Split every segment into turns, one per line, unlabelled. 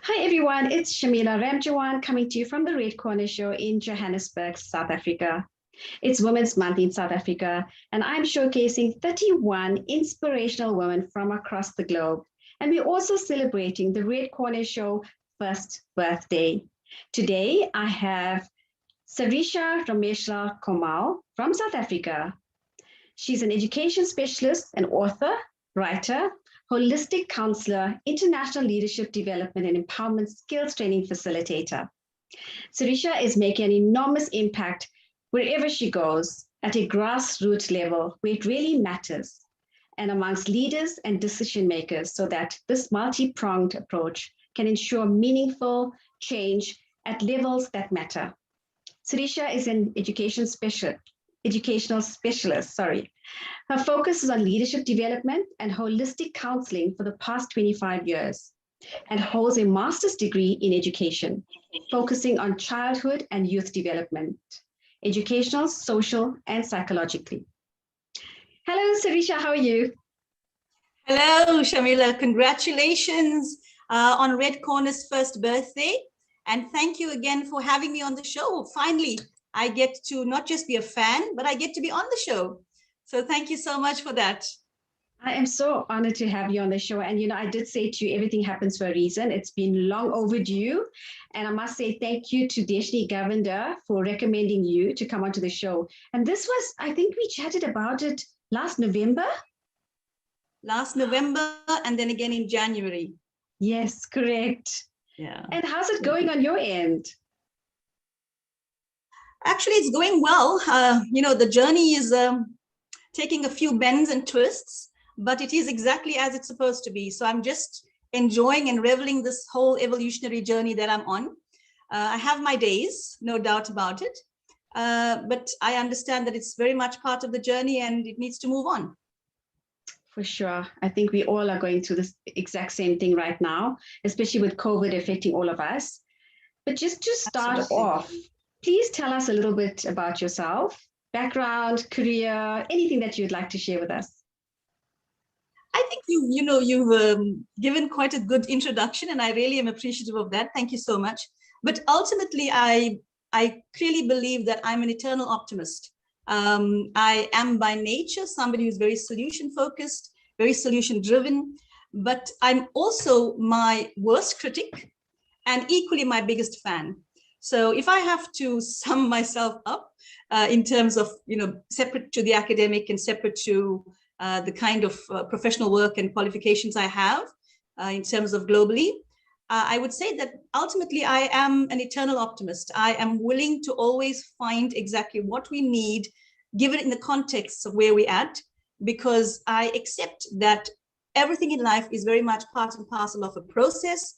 Hi everyone, it's Sarisha Rameshlall coming to you from the Red Corner Show in Johannesburg, South Africa. It's Women's Month in South Africa, and I'm showcasing 31 inspirational women from across the globe. And we're also celebrating the Red Corner Show first birthday. Today, I have Sarisha Rameshlall Komal from South Africa. She's an education specialist, an author, writer, holistic counselor, international leadership development and empowerment skills training facilitator. Sarisha is making an enormous impact wherever she goes at a grassroots level where it really matters and amongst leaders and decision makers so that this multi-pronged approach can ensure meaningful change at levels that matter. Sarisha is an educational specialist. Her focus is on leadership development and holistic counseling for the past 25 years and holds a master's degree in education, focusing on childhood and youth development, educational, social, and psychologically. Hello, Sarisha, how are you?
Hello, Shamila. Congratulations on Red Corner's first birthday. And thank you again for having me on the show. Finally, I get to not just be a fan, but I get to be on the show. So thank you so much for that.
I am so honored to have you on the show. And, I did say to you, everything happens for a reason. It's been long overdue. And I must say thank you to Deshni Govender for recommending you to come onto the show. And this was, I think we chatted about it last November.
Last November and then again in January.
Yes, correct.
Yeah.
And how's it going on your end?
Actually, it's going well. The journey is taking a few bends and twists, but it is exactly as it's supposed to be. So I'm just enjoying and reveling this whole evolutionary journey that I'm on. I have my days, no doubt about it. But I understand that it's very much part of the journey and it needs to move on.
For sure. I think we all are going through this exact same thing right now, especially with COVID affecting all of us. But just to start off, please tell us a little bit about yourself, background, career, anything that you'd like to share with us.
I think you've given quite a good introduction, and I really am appreciative of that. Thank you so much. But ultimately, I clearly believe that I'm an eternal optimist. I am by nature somebody who's very solution focused, very solution driven, but I'm also my worst critic and equally my biggest fan. So if I have to sum myself up in terms of, separate to the academic and separate to the kind of professional work and qualifications I have in terms of globally, I would say that ultimately I am an eternal optimist. I am willing to always find exactly what we need, given in the context of where we're at, because I accept that everything in life is very much part and parcel of a process.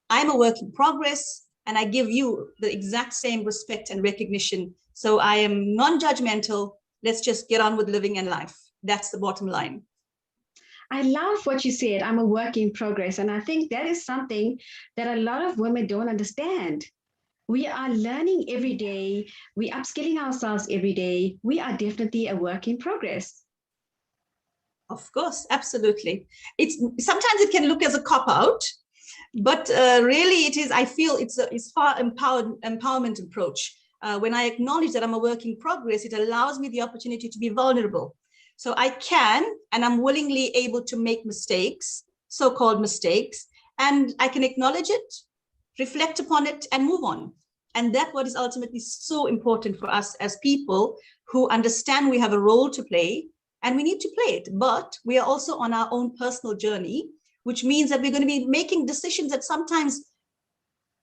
I'm a work in progress. And I give you the exact same respect and recognition. So I am non-judgmental. Let's just get on with living and life. That's the bottom line.
I love what you said. I'm a work in progress. And I think that is something that a lot of women don't understand. We are learning every day. We are upskilling ourselves every day. We are definitely a work in progress.
Of course, absolutely. Sometimes it can look as a cop-out. But really, it is. I feel it's far empowerment approach. When I acknowledge that I'm a work in progress, it allows me the opportunity to be vulnerable. So I can, and I'm willingly able to make mistakes, so-called mistakes, and I can acknowledge it, reflect upon it, and move on. And that's what is ultimately so important for us as people who understand we have a role to play, and we need to play it. But we are also on our own personal journey, which means that we're going to be making decisions that sometimes,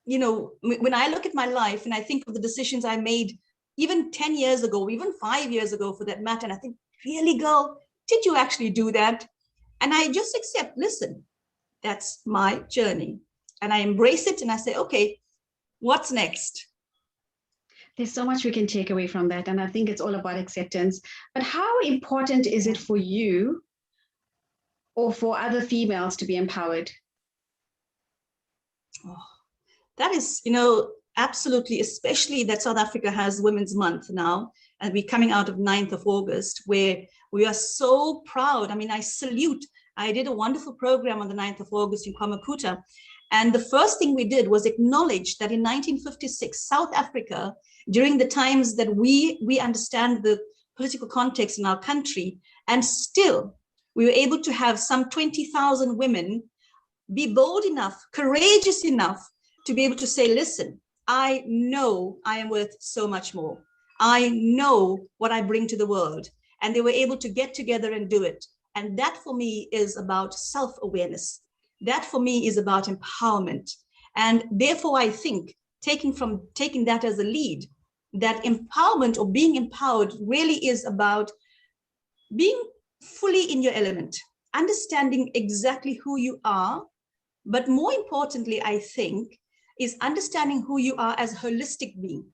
when I look at my life and I think of the decisions I made even 10 years ago, even 5 years ago for that matter, and I think, really, girl, did you actually do that? And I just accept, listen, that's my journey. And I embrace it and I say, okay, what's next?
There's so much we can take away from that. And I think it's all about acceptance. But how important is it for you or for other females to be empowered?
Oh, that is, absolutely, especially that South Africa has Women's Month now, and we're coming out of 9th of August, where we are so proud. I mean, I salute. I did a wonderful program on the 9th of August in Kwamakuta, And the first thing we did was acknowledge that in 1956, South Africa, during the times that we understand the political context in our country, and still we were able to have some 20,000 women be bold enough, courageous enough to be able to say, listen, I know I am worth so much more. I know what I bring to the world. And they were able to get together and do it. And that for me is about self-awareness. That for me is about empowerment. And therefore, I think taking that as a lead, that empowerment or being empowered really is about being fully in your element, understanding exactly who you are. But more importantly, I think, is understanding who you are as a holistic being.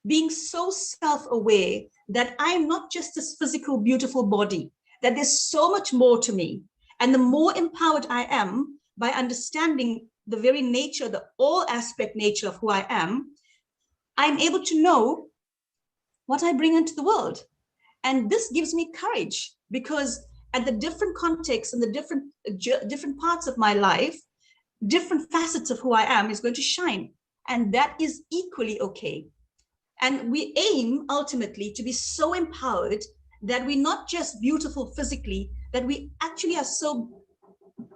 Being so self-aware that I'm not just this physical, beautiful body, that there's so much more to me. And the more empowered I am by understanding the very nature, the all aspect nature of who I am, I'm able to know what I bring into the world. And this gives me courage, because at the different contexts and the different parts of my life, different facets of who I am is going to shine. And that is equally okay. And we aim ultimately to be so empowered that we're not just beautiful physically, that we actually are so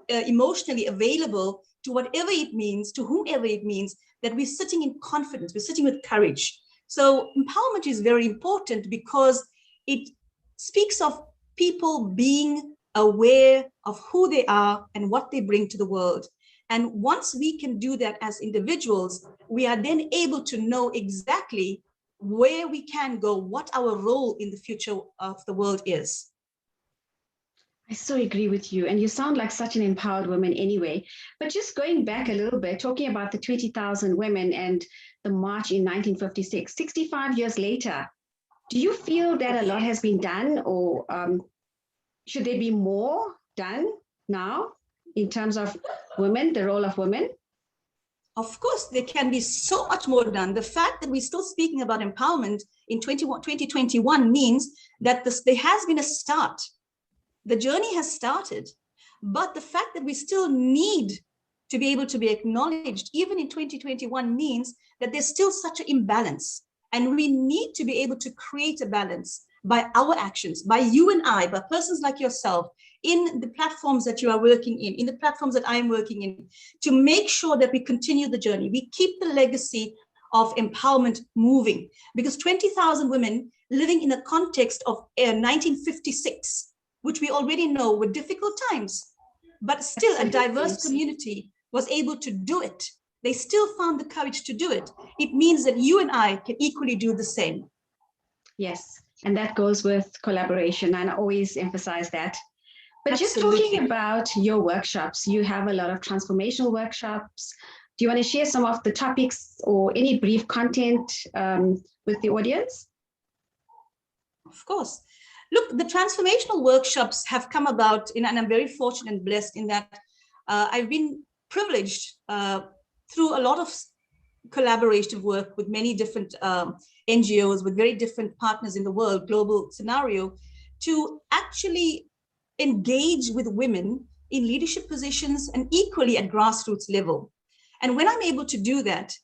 emotionally available to whatever it means, to whomever it means, that we're sitting in confidence, we're sitting with courage. So empowerment is very important because it speaks of people being aware of who they are and what they bring to the world. And once we can do that as individuals, we are then able to know exactly where we can go, what our role in the future of the world is.
I so agree with you. And you sound like such an empowered woman anyway. But just going back a little bit, talking about the 20,000 women and the march in 1956, 65 years later, do you feel that a lot has been done, or should there be more done now in terms of women, the role of women?
Of course, there can be so much more done. The fact that we're still speaking about empowerment in 2021 means that there has been a start. The journey has started, but the fact that we still need to be able to be acknowledged, even in 2021, means that there's still such an imbalance. And we need to be able to create a balance by our actions, by you and I, by persons like yourself, in the platforms that you are working in the platforms that I'm working in, to make sure that we continue the journey. We keep the legacy of empowerment moving, because 20,000 women living in a context of 1956, which we already know were difficult times, but still a diverse community was able to do it. They still found the courage to do it. It means that you and I can equally do the same.
Yes, and that goes with collaboration, and I always emphasize that. But
Absolutely.
Just talking about your workshops, you have a lot of transformational workshops. Do you want to share some of the topics or any brief content with the audience?
Of course. Look, the transformational workshops have come about, and I'm very fortunate and blessed in that I've been privileged through a lot of collaborative work with many different NGOs, with very different partners in the world, global scenario, to actually engage with women in leadership positions and equally at grassroots level. And when I'm able to do that,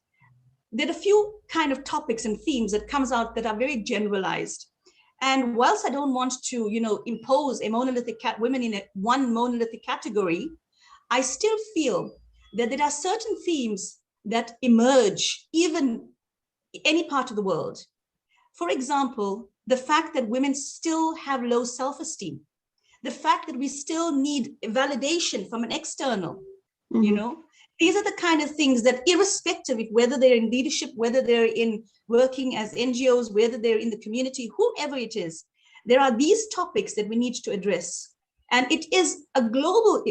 there are a few kind of topics and themes that comes out that are very generalized. And whilst I don't want to, impose a monolithic women in one monolithic category, I still feel that there are certain themes that emerge even in any part of the world. For example, the fact that women still have low self-esteem, the fact that we still need validation from an external, these are the kind of things that, irrespective of whether they're in leadership, whether they're in working as NGOs, whether they're in the community, whoever it is, there are these topics that we need to address. And it is a global,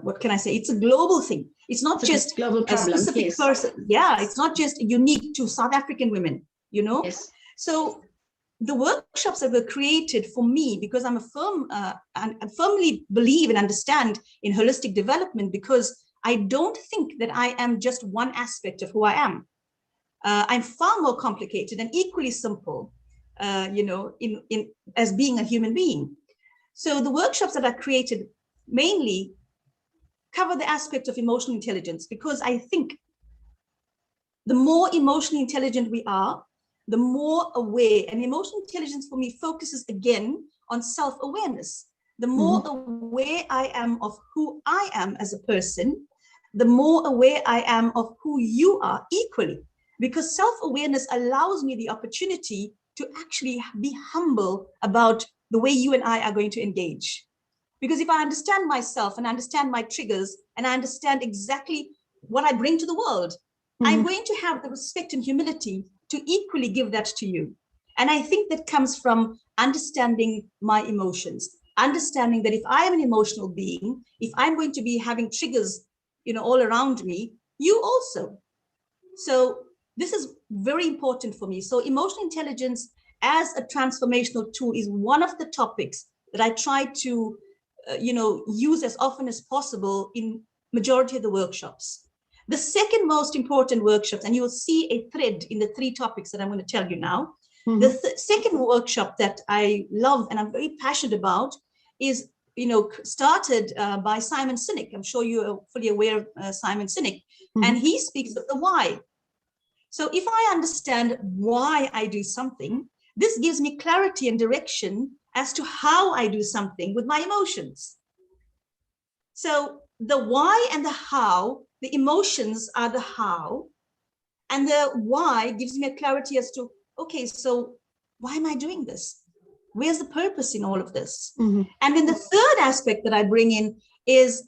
what can I say? It's a global thing. It's not just
global problem,
a specific person. Yeah, it's not just unique to South African women, Yes. So the workshops that were created for me, because I'm I firmly believe and understand in holistic development, because I don't think that I am just one aspect of who I am. I'm far more complicated and equally simple, as being a human being. So the workshops that are created mainly cover the aspect of emotional intelligence, because I think the more emotionally intelligent we are, the more aware, and emotional intelligence for me focuses again on self-awareness. The more aware I am of who I am as a person, the more aware I am of who you are equally, because self-awareness allows me the opportunity to actually be humble about the way you and I are going to engage. Because if I understand myself and understand my triggers and I understand exactly what I bring to the world, I'm going to have the respect and humility to equally give that to you. And I think that comes from understanding my emotions, understanding that if I am an emotional being, if I'm going to be having triggers, all around me, you also. So this is very important for me. So emotional intelligence as a transformational tool is one of the topics that I try to, use as often as possible in majority of the workshops. The second most important workshops, and you will see a thread in the 3 topics that I'm going to tell you now. The second workshop that I love and I'm very passionate about is, started by Simon Sinek. I'm sure you're fully aware of Simon Sinek, and he speaks of the why. So if I understand why I do something, this gives me clarity and direction as to how I do something with my emotions. So the why and the how, the emotions are the how, and the why gives me a clarity as to, okay, so why am I doing this? Where's the purpose in all of this? And then the third aspect that I bring in is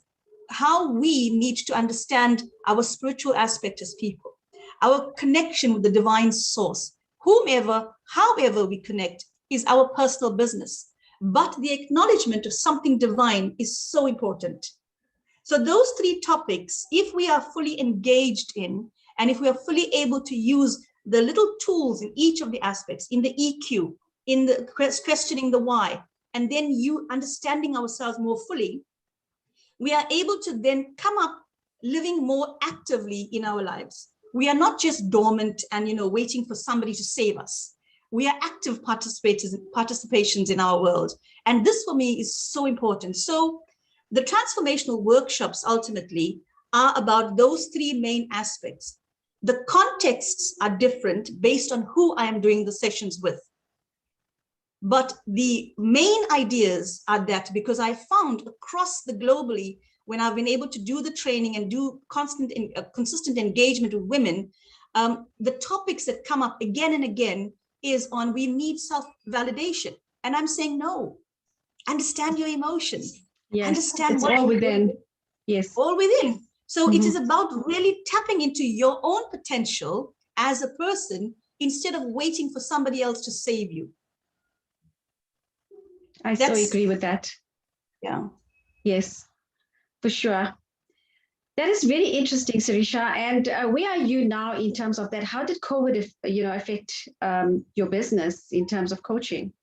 how we need to understand our spiritual aspect as people, our connection with the divine source. Whomever, however we connect is our personal business. But the acknowledgement of something divine is so important. So those 3 topics, if we are fully engaged in, and if we are fully able to use the little tools in each of the aspects, in the EQ, in the questioning the why, and then you understanding ourselves more fully, we are able to then come up living more actively in our lives. We are not just dormant and waiting for somebody to save us. We are active participations in our world. And this for me is so important. So the transformational workshops ultimately are about those 3 main aspects. The contexts are different based on who I am doing the sessions with. But the main ideas are that, because I found across the globally, when I've been able to do the training and do consistent engagement with women, the topics that come up again and again is on we need self-validation. And I'm saying, no, understand your emotions.
Yes,
understand
it's
what
all within. Yes.
All within. So it is about really tapping into your own potential as a person instead of waiting for somebody else to save you.
So agree with that.
Yeah.
Yes, for sure. That is very interesting, Sarisha. And where are you now in terms of that? How did COVID, affect your business in terms of coaching?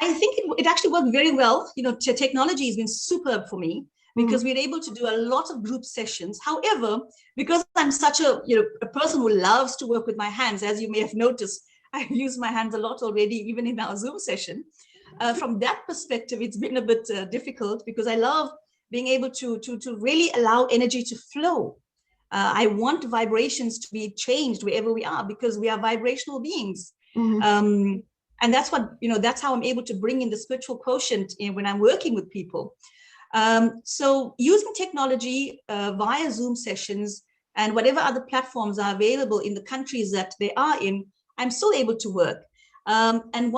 I think it actually worked very well. Technology has been superb for me because we're able to do a lot of group sessions. However, because I'm such a person who loves to work with my hands, as you may have noticed, I use my hands a lot already, even in our Zoom session. From that perspective, it's been a bit difficult because I love being able to really allow energy to flow. I want vibrations to be changed wherever we are because we are vibrational beings. And that's what, that's how I'm able to bring in the spiritual quotient when I'm working with people. So using technology via Zoom sessions and whatever other platforms are available in the countries that they are in, I'm still able to work. And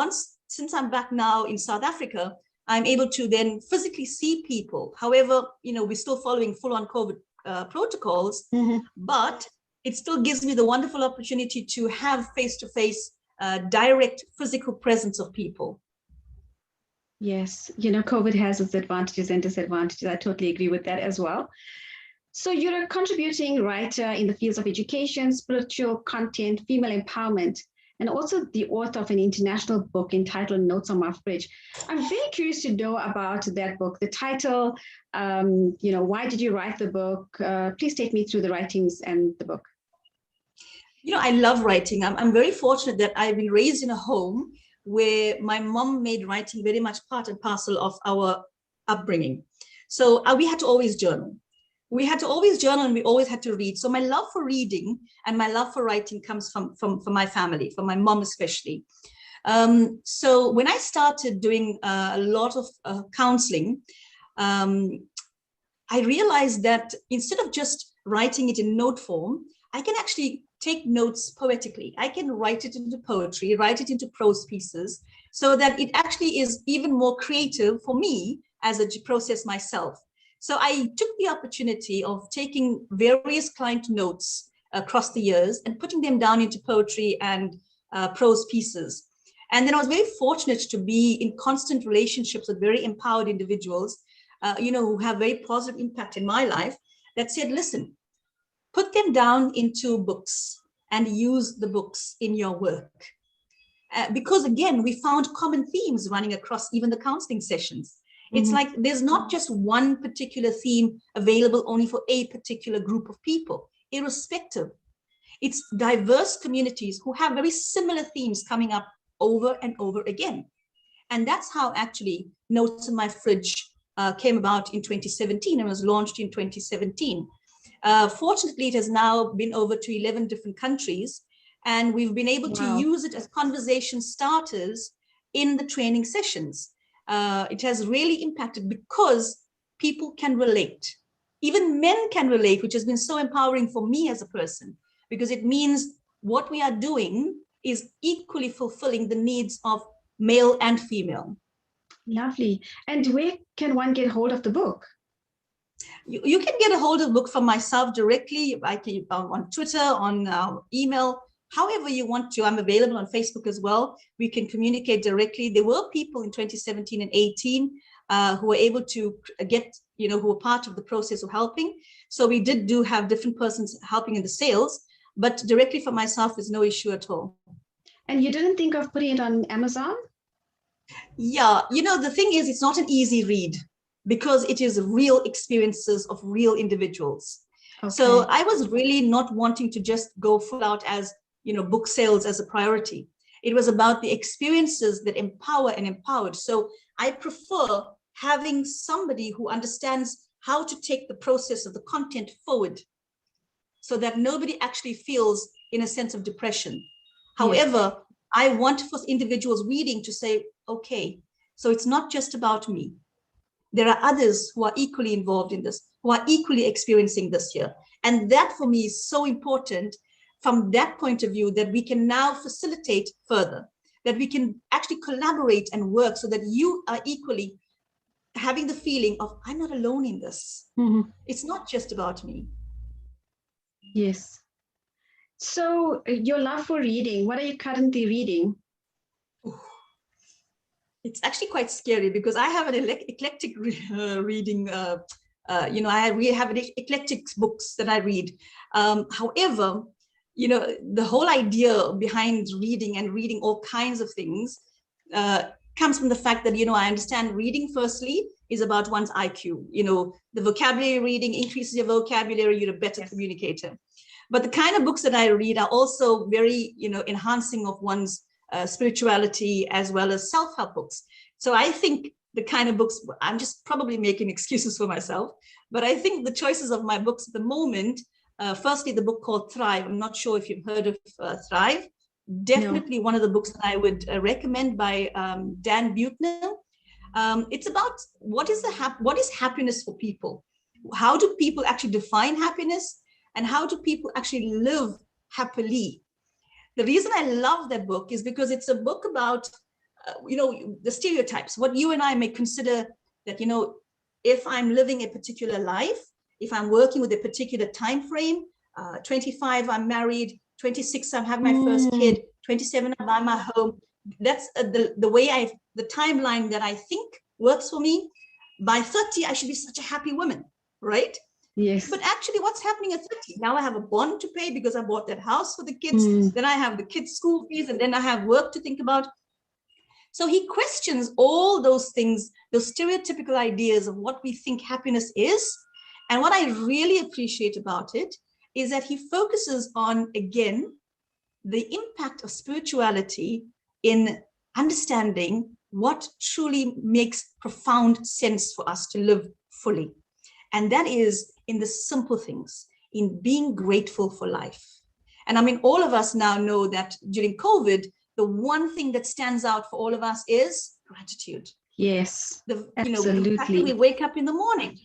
since I'm back now in South Africa, I'm able to then physically see people. However, we're still following full-on COVID protocols, but it still gives me the wonderful opportunity to have face-to-face direct physical presence of people.
Yes, COVID has its advantages and disadvantages. I totally agree with that as well. So you're a contributing writer in the fields of education, spiritual content, female empowerment, and also the author of an international book entitled Notes on My Fridge. I'm very curious to know about that book, the title, why did you write the book? Please take me through the writings and the book.
I love writing. I'm very fortunate that I've been raised in a home where my mom made writing very much part and parcel of our upbringing. So we had to always journal. We had to always journal, and we always had to read. So my love for reading and my love for writing comes from my family, from my mom especially. So when I started doing a lot of counseling, I realized that instead of just writing it in note form, I can actually take notes poetically. I can write it into poetry, write it into prose pieces, so that it actually is even more creative for me as a process myself. So I took the opportunity of taking various client notes across the years and putting them down into poetry and prose pieces. And then I was very fortunate to be in constant relationships with very empowered individuals, who have very positive impact in my life, that said, listen, put them down into books and use the books in your work. Because again, we found common themes running across even the counseling sessions. It's like there's not just one particular theme available only for a particular group of people, irrespective. It's diverse communities who have very similar themes coming up over and over again. And that's how actually Notes in My Fridge came about in 2017 and was launched in 2017. Fortunately, it has now been over to 11 different countries, and we've been able to use it as conversation starters in the training sessions. It has really impacted because people can relate. Even men can relate, which has been so empowering for me as a person, because it means what we are doing is equally fulfilling the needs of male and female.
Lovely. And where can one get hold of the book?
You can get a hold of the book from myself directly. I can on Twitter, on email, however you want to. I'm available on Facebook as well. We can communicate directly. There were people in 2017 and 18 who were able to get, who were part of the process of helping. So we did have different persons helping in the sales, but directly for myself is no issue at all.
And you didn't think of putting it on Amazon?
Yeah, the thing is, it's not an easy read because it is real experiences of real individuals. Okay. So I was really not wanting to just go full out as, book sales as a priority. It was about the experiences that empower and empowered. So I prefer having somebody who understands how to take the process of the content forward so that nobody actually feels in a sense of depression. However, I want for individuals reading to say, okay, so it's not just about me. There are others who are equally involved in this, who are equally experiencing this here. And that for me is so important from that point of view, that we can now facilitate further, that we can actually collaborate and work so that you are equally having the feeling of, I'm not alone in this. It's not just about me.
Yes. So your love for reading, what are you currently reading?
It's actually quite scary because I have an eclectic reading. I really have eclectic books that I read. However, the whole idea behind reading and reading all kinds of things comes from the fact that, I understand reading firstly is about one's IQ. The vocabulary reading increases your vocabulary, you're a better communicator. But the kind of books that I read are also very, enhancing of one's spirituality as well as self-help books. So I think the kind of books, I'm just probably making excuses for myself, but I think the choices of my books at the moment, firstly, the book called Thrive. I'm not sure if you've heard of Thrive. Definitely one of the books that I would recommend by Dan Buettner. It's about what is happiness for people? How do people actually define happiness? And how do people actually live happily? The reason I love that book is because it's a book about, the stereotypes, what you and I may consider that, if I'm living a particular life, if I'm working with a particular time frame, 25, I'm married, 26, I'm having my first kid, 27, I buy my home. That's the timeline that I think works for me. By 30, I should be such a happy woman, right?
Yes.
But actually what's happening at 30? Now I have a bond to pay because I bought that house for the kids. Then I have the kids' school fees, and then I have work to think about. So he questions all those things, those stereotypical ideas of what we think happiness is. And what I really appreciate about it is that he focuses on, again, the impact of spirituality in understanding what truly makes profound sense for us to live fully. And that is in the simple things, in being grateful for life. And I mean, all of us now know that during COVID, the one thing that stands out for all of us is gratitude.
Yes,
absolutely. The fact that we wake up in the morning.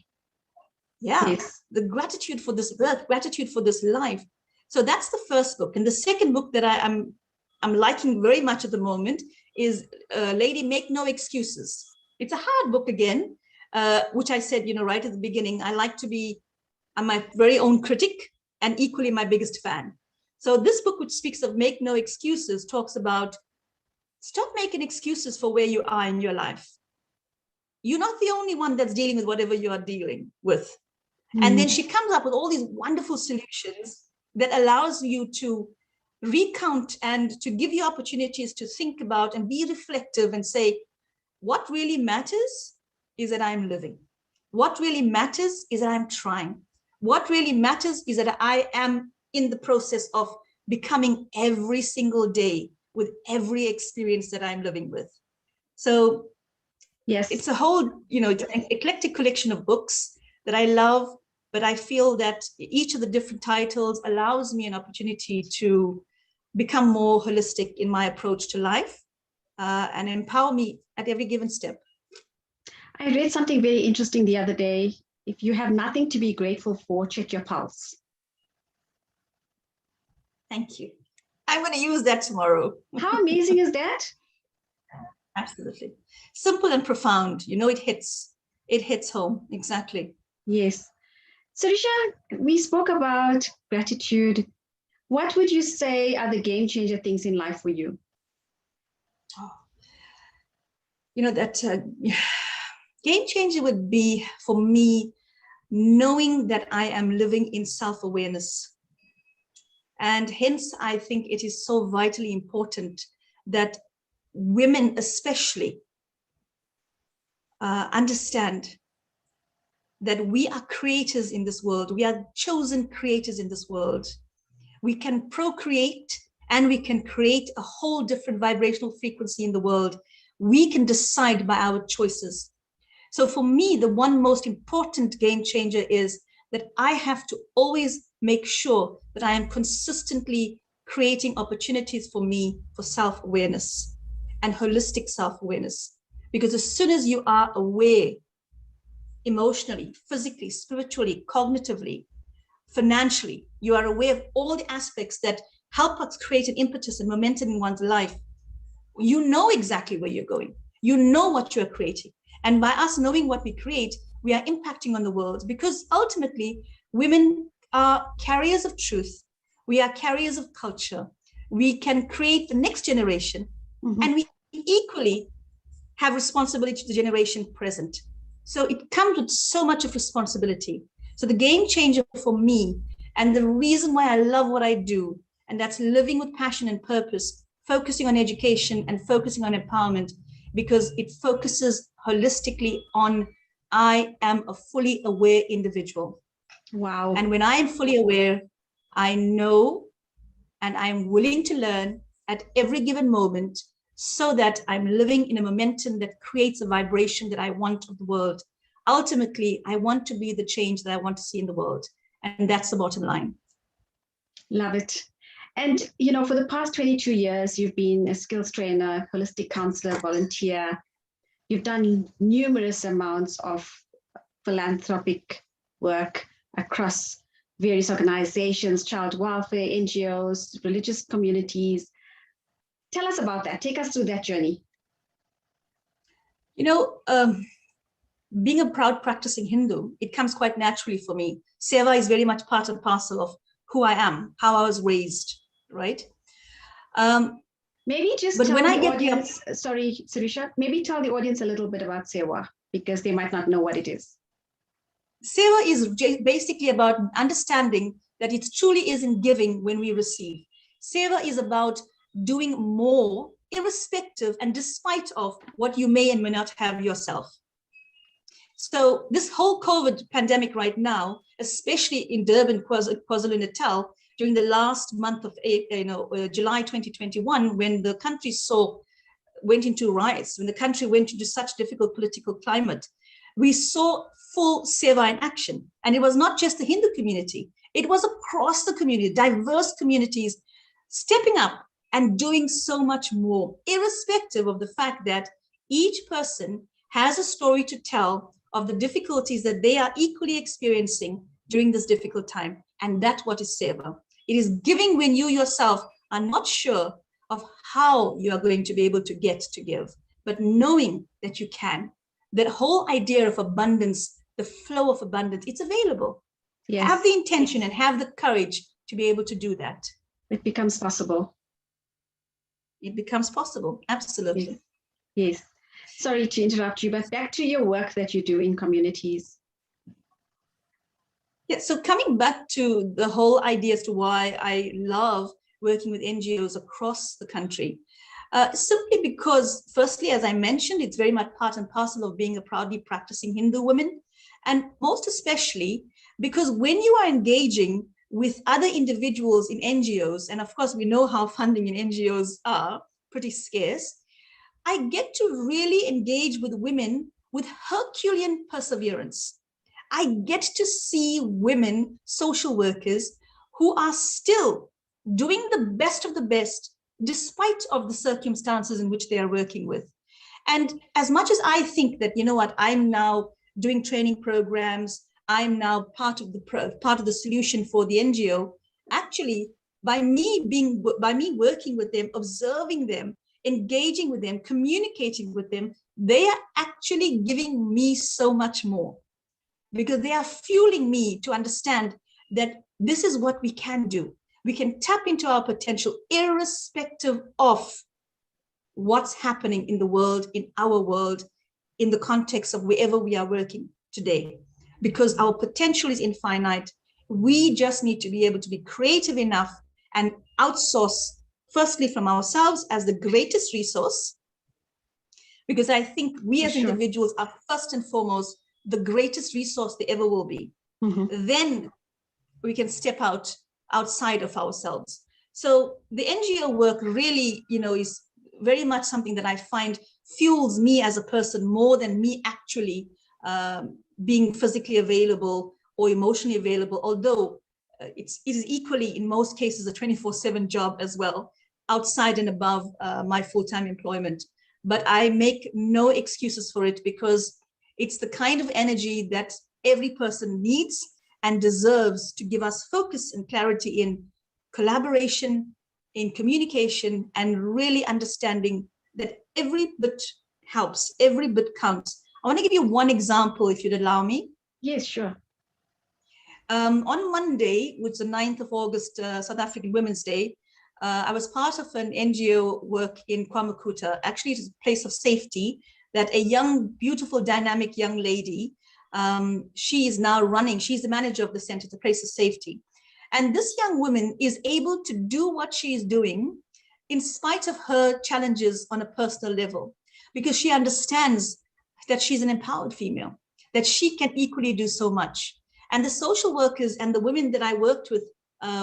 Yeah,
yes.
the gratitude for this birth, gratitude for this life. So that's the first book. And the second book that I'm liking very much at the moment is Lady Make No Excuses. It's a hard book again, which I said, right at the beginning, I'm my very own critic and equally my biggest fan. So this book, which speaks of Make No Excuses, talks about stop making excuses for where you are in your life. You're not the only one that's dealing with whatever you are dealing with. And then she comes up with all these wonderful solutions that allows you to recount and to give you opportunities to think about and be reflective and say, what really matters is that I'm living. What really matters is that I'm trying. What really matters is that I am in the process of becoming every single day with every experience that I'm living with. So yes, it's a whole, it's an eclectic collection of books that I love, but I feel that each of the different titles allows me an opportunity to become more holistic in my approach to life and empower me at every given step.
I read something very interesting the other day. If you have nothing to be grateful for, check your pulse.
Thank you. I'm going to use that tomorrow.
How amazing is that?
Absolutely. Simple and profound. It hits home. Exactly.
Yes. Sarisha, we spoke about gratitude. What would you say are the game changer things in life for you?
Game changer would be for me knowing that I am living in self-awareness. And hence, I think it is so vitally important that women especially understand that we are creators in this world. We are chosen creators in this world. We can procreate and we can create a whole different vibrational frequency in the world. We can decide by our choices. So for me, the one most important game changer is that I have to always make sure that I am consistently creating opportunities for me for self-awareness and holistic self-awareness. Because as soon as you are aware emotionally, physically, spiritually, cognitively, financially, you are aware of all the aspects that help us create an impetus and momentum in one's life. You know exactly where you're going. You know what you're creating. And by us knowing what we create, we are impacting on the world, because ultimately women are carriers of truth. We are carriers of culture. We can create the next generation, and we equally have responsibility to the generation present. So it comes with so much of responsibility. So the game changer for me, and the reason why I love what I do, and that's living with passion and purpose, focusing on education and focusing on empowerment, because it focuses holistically on I am a fully aware individual.
Wow.
And when I am fully aware, I know and I'm willing to learn at every given moment, so that I'm living in a momentum that creates a vibration that I want of the world. Ultimately, I want to be the change that I want to see in the world. And that's the bottom line.
Love it. And, for the past 22 years, you've been a skills trainer, holistic counselor, volunteer. You've done numerous amounts of philanthropic work across various organizations, child welfare, NGOs, religious communities. Tell us about that. Take us through that journey.
Being a proud practicing Hindu, it comes quite naturally for me. SEVA is very much part and parcel of who I am, how I was raised, right?
Maybe just tell the audience, sorry, Sarisha, maybe tell the audience a little bit about SEWA, because they might not know what it is.
SEWA is basically about understanding that it truly is in giving when we receive. SEWA is about doing more, irrespective and despite of what you may and may not have yourself. So this whole COVID pandemic right now, especially in Durban, KwaZulu-Natal, during the last month of July 2021, when the country went into riots, when the country went into such difficult political climate, we saw full SEVA in action. And it was not just the Hindu community, it was across the community, diverse communities stepping up and doing so much more, irrespective of the fact that each person has a story to tell of the difficulties that they are equally experiencing during this difficult time. And that's what is SEVA. It is giving when you yourself are not sure of how you are going to be able to get to give, but knowing that you can. That whole idea of abundance, the flow of abundance, it's available. Yes. Have the intention and have the courage to be able to do that.
It becomes possible.
It becomes possible, absolutely.
Yes. Sorry to interrupt you, but back to your work that you do in communities.
Yeah, so coming back to the whole idea as to why I love working with NGOs across the country, simply because, firstly, as I mentioned, it's very much part and parcel of being a proudly practicing Hindu woman, and most especially because when you are engaging with other individuals in NGOs, and of course we know how funding in NGOs are pretty scarce, I get to really engage with women with Herculean perseverance. I get to see women, social workers, who are still doing the best of the best, despite of the circumstances in which they are working with. And as much as I think that, you know what, I'm now doing training programs, I'm now part of the solution for the NGO, actually, by me working with them, observing them, engaging with them, communicating with them, they are actually giving me so much more, because they are fueling me to understand that this is what we can do. We can tap into our potential irrespective of what's happening in the world, in our world, in the context of wherever we are working today, because our potential is infinite. We just need to be able to be creative enough and outsource, firstly from ourselves as the greatest resource, because I think we as individuals are first and foremost the greatest resource there ever will be. Mm-hmm. Then we can step outside of ourselves. So the NGO work really, is very much something that I find fuels me as a person more than me actually being physically available or emotionally available, although it is equally in most cases a 24/7 job as well, outside and above my full-time employment. But I make no excuses for it, because it's the kind of energy that every person needs and deserves to give us focus and clarity in collaboration, in communication, and really understanding that every bit helps, every bit counts. I want to give you one example, if you'd allow me.
Yes, sure.
On Monday, which is the 9th of August, South African Women's Day, I was part of an NGO work in Kwamakuta. Actually, it is a place of safety that a young, beautiful, dynamic young lady, she is now running. She's the manager of the center, it's a place of safety. And this young woman is able to do what she is doing in spite of her challenges on a personal level, because she understands that she's an empowered female, that she can equally do so much. And the social workers and the women that I worked with,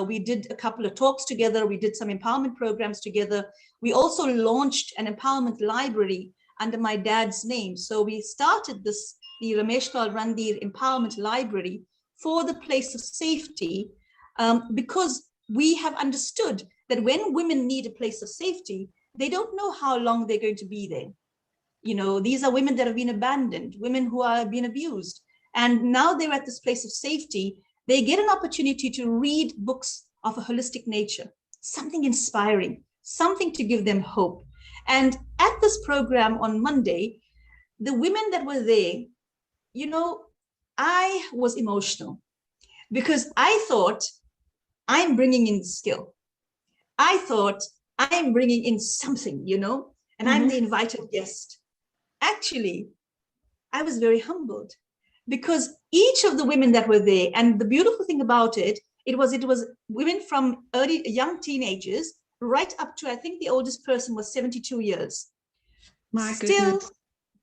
we did a couple of talks together. We did some empowerment programs together. We also launched an empowerment library under my dad's name. So we started the Rameshlall Randir Empowerment Library for the place of safety, because we have understood that when women need a place of safety, they don't know how long they're going to be there. These are women that have been abandoned, women who are being abused. And now they're at this place of safety. They get an opportunity to read books of a holistic nature, something inspiring, something to give them hope. And at this program on Monday, the women that were there, I was emotional, because I thought, I'm bringing in skill. I thought I'm bringing in something, and I'm the invited guest. Actually, I was very humbled, because each of the women that were there, and the beautiful thing about it was women from young teenagers right up to, I think the oldest person was 72 years. Still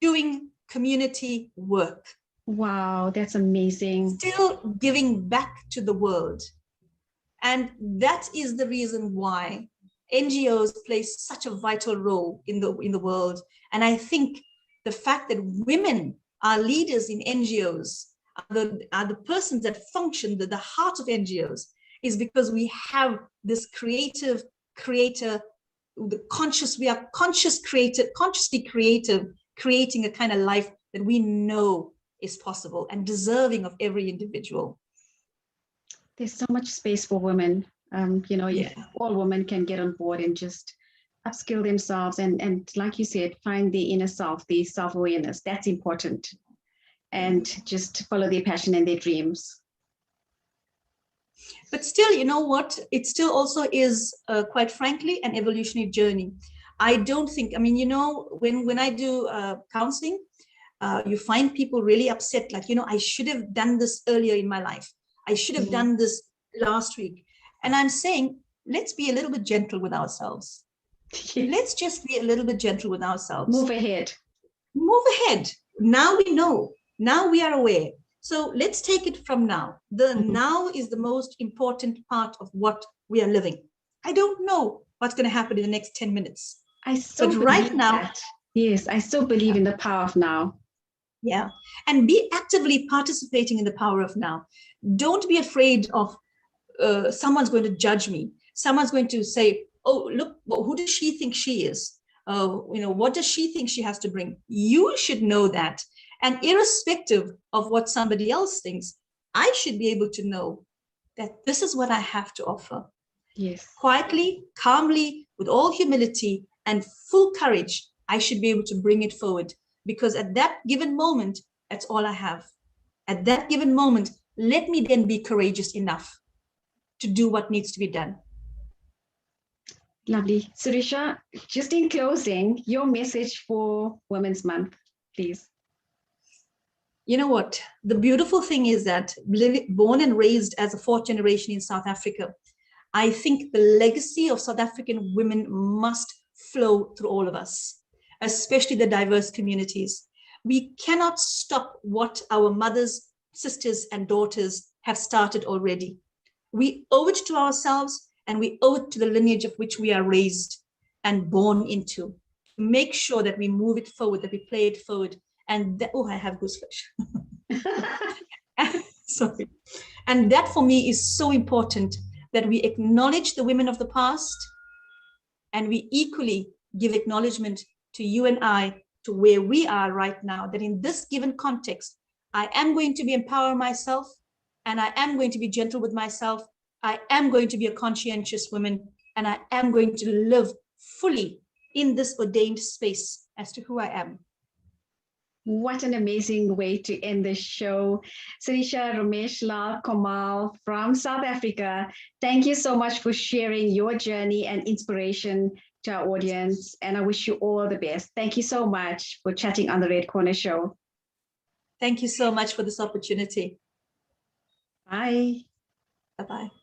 doing community work.
Wow, that's amazing.
Still giving back to the world. And that is the reason why NGOs play such a vital role in the world. And I think the fact that women our leaders in NGOs, are the persons that function, the heart of NGOs, is because we have this creative creator, we are consciously creative, creating a kind of life that we know is possible and deserving of every individual.
There's so much space for women. If all women can get on board and just upskill themselves and like you said, find the inner self, the self-awareness, that's important. And just follow their passion and their dreams.
But still, you know what? It still also is, quite frankly, an evolutionary journey. I don't think, when I do counseling, you find people really upset, like, I should have done this earlier in my life. I should have done this last week. And I'm saying, let's be a little bit gentle with ourselves. Let's just be a little bit gentle with ourselves.
Move ahead.
Move ahead. Now we know. Now we are aware. So let's take it from now. The now is the most important part of what we are living. I don't know what's going to happen in the next 10 minutes.
But right now, yes, I still believe in the power of now.
Yeah. And be actively participating in the power of now. Don't be afraid of someone's going to judge me. Someone's going to say, oh, look, who does she think she is? What does she think she has to bring? You should know that. And irrespective of what somebody else thinks, I should be able to know that this is what I have to offer.
Yes.
Quietly, calmly, with all humility and full courage, I should be able to bring it forward. Because at that given moment, that's all I have. At that given moment, let me then be courageous enough to do what needs to be done.
Lovely. Sarisha, just in closing, your message for Women's Month, please.
You know what? The beautiful thing is that born and raised as a fourth generation in South Africa, I think the legacy of South African women must flow through all of us, especially the diverse communities. We cannot stop what our mothers, sisters, and daughters have started already. We owe it to ourselves, and we owe it to the lineage of which we are raised and born into. Make sure that we move it forward, that we play it forward. And that, I have goosebumps. Sorry. And that for me is so important, that we acknowledge the women of the past, and we equally give acknowledgement to you and I, to where we are right now, that in this given context, I am going to empower myself, and I am going to be gentle with myself. I am going to be a conscientious woman, and I am going to live fully in this ordained space as to who I am.
What an amazing way to end the show. Sarisha Rameshlall Komal from South Africa, thank you so much for sharing your journey and inspiration to our audience, and I wish you all the best. Thank you so much for chatting on the Red Corner Show.
Thank you so much for this opportunity.
Bye.
Bye-bye.